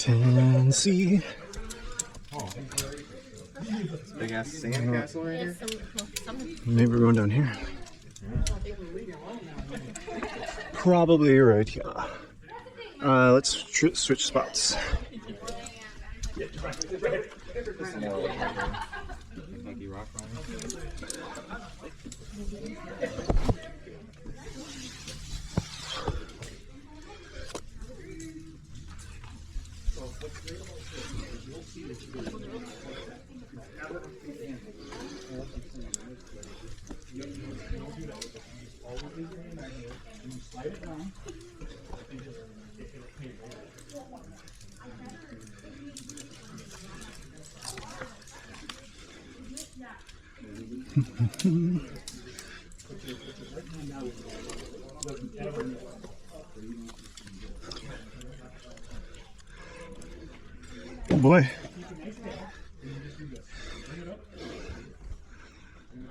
10C. Big ass sand castle right here. Maybe we're going down here. Probably right here. Let's switch spots. Oh boy.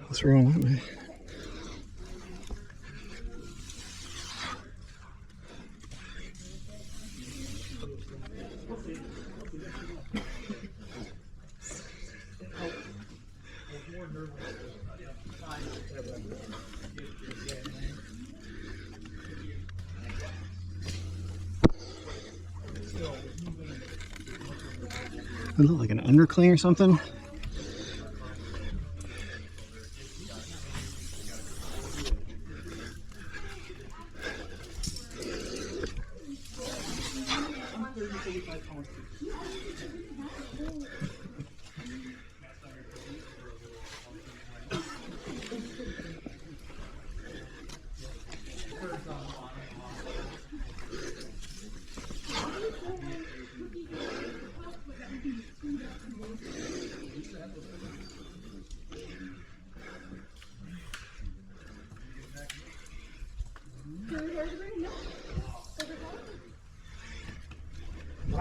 What's wrong with me? It look like an undercling or something.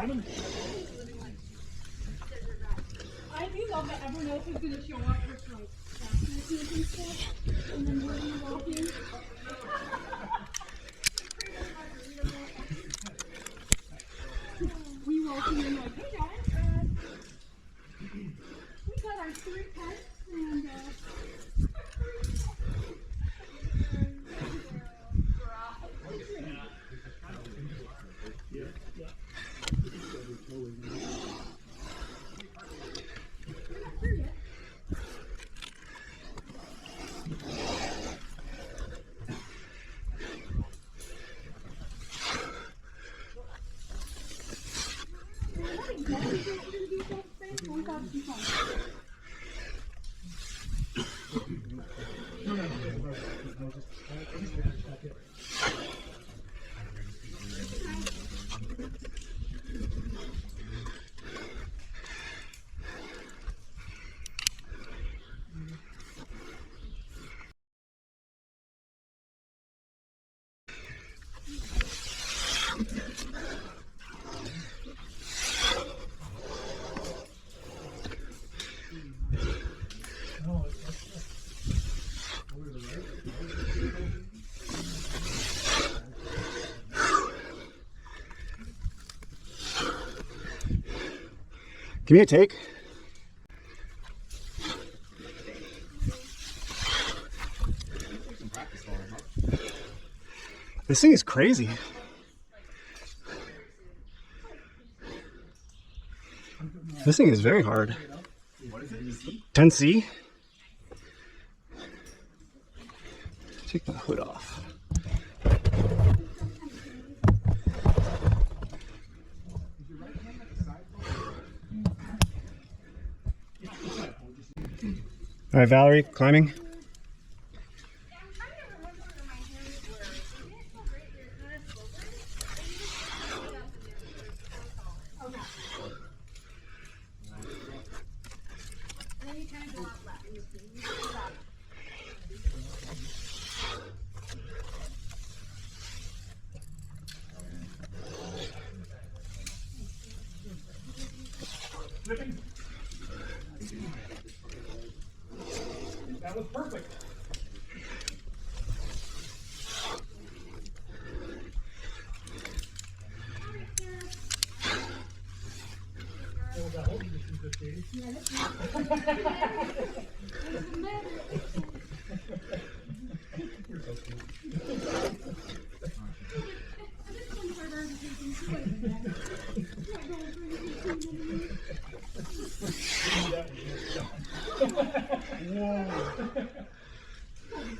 I do love that everyone else is going to show up with like practices and stuff, and then when you walk in. We walk in and like, hey guys, we got our 3 pets and give me a take. This thing is crazy. This thing is very hard. 10C. Take the hood off. All right, Valerie, climbing. That was perfect.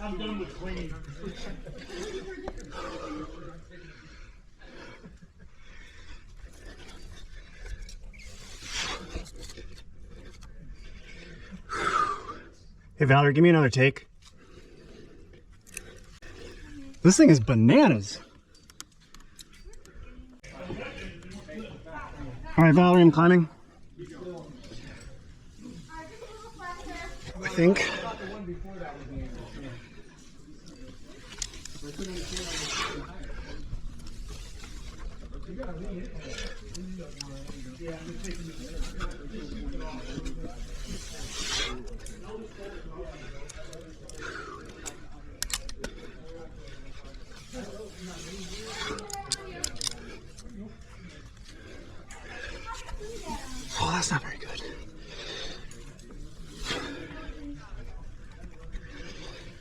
I'm done with cleaning. Hey Valerie, give me another take. This thing is bananas. All right, Valerie, I'm climbing. I think. Oh, that's not very good.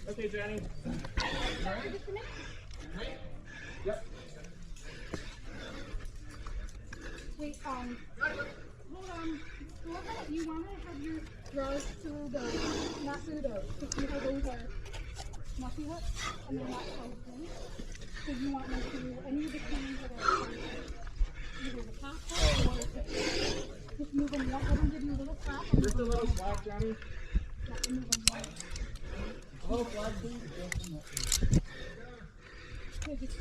Okay, Johnny. Wait, hold on. You want to have your drawers through the, not through those, because you have those are muffy whips, and they're not closed in. So you want them to, any of the cans that are either the top part or just move them, let them give you a little flap. Just a little slack, Johnny. Let them move them one. A little slack, please. Okay, just